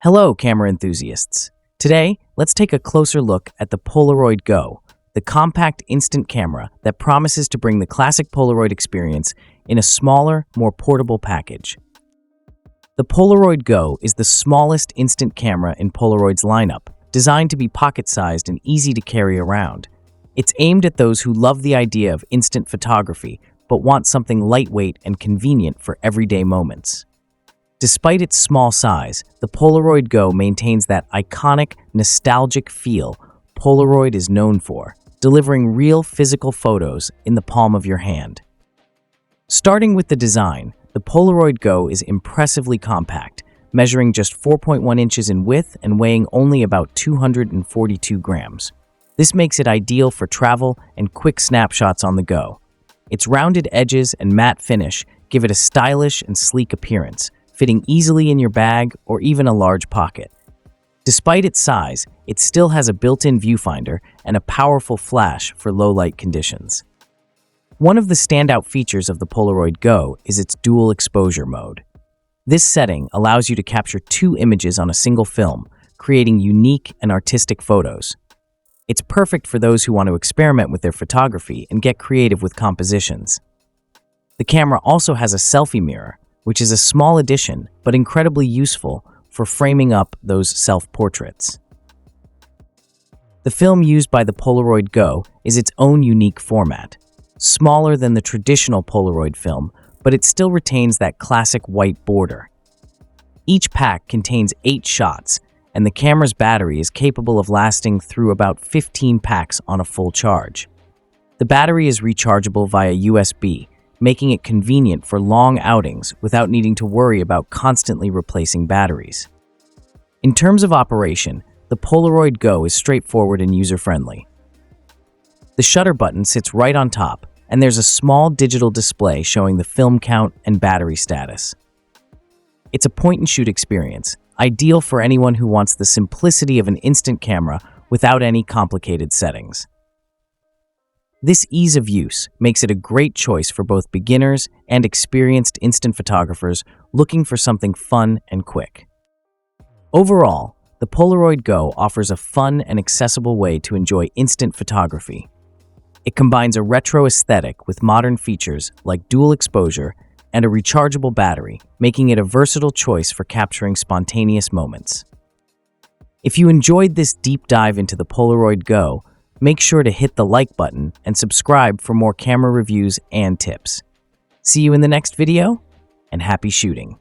Hello, camera enthusiasts. Today, let's take a closer look at the Polaroid Go, the compact instant camera that promises to bring the classic Polaroid experience in a smaller, more portable package. The Polaroid Go is the smallest instant camera in Polaroid's lineup, designed to be pocket-sized and easy to carry around. It's aimed at those who love the idea of instant photography, but want something lightweight and convenient for everyday moments. Despite its small size, the Polaroid Go maintains that iconic, nostalgic feel Polaroid is known for, delivering real physical photos in the palm of your hand. Starting with the design, the Polaroid Go is impressively compact, measuring just 4.1 inches in width and weighing only about 242 grams. This makes it ideal for travel and quick snapshots on the go. Its rounded edges and matte finish give it a stylish and sleek appearance, fitting easily in your bag or even a large pocket. Despite its size, it still has a built-in viewfinder and a powerful flash for low-light conditions. One of the standout features of the Polaroid Go is its dual exposure mode. This setting allows you to capture two images on a single film, creating unique and artistic photos. It's perfect for those who want to experiment with their photography and get creative with compositions. The camera also has a selfie mirror, which is a small addition but incredibly useful for framing up those self-portraits. The film used by the Polaroid Go is its own unique format, smaller than the traditional Polaroid film, but it still retains that classic white border. Each pack contains 8 shots, and the camera's battery is capable of lasting through about 15 packs on a full charge. The battery is rechargeable via USB, making it convenient for long outings without needing to worry about constantly replacing batteries. In terms of operation, the Polaroid Go is straightforward and user-friendly. The shutter button sits right on top, and there's a small digital display showing the film count and battery status. It's a point-and-shoot experience, ideal for anyone who wants the simplicity of an instant camera without any complicated settings. This ease of use makes it a great choice for both beginners and experienced instant photographers looking for something fun and quick. Overall, the Polaroid Go offers a fun and accessible way to enjoy instant photography. It combines a retro aesthetic with modern features like dual exposure and a rechargeable battery, making it a versatile choice for capturing spontaneous moments. If you enjoyed this deep dive into the Polaroid Go, make sure to hit the like button and subscribe for more camera reviews and tips. See you in the next video, and happy shooting!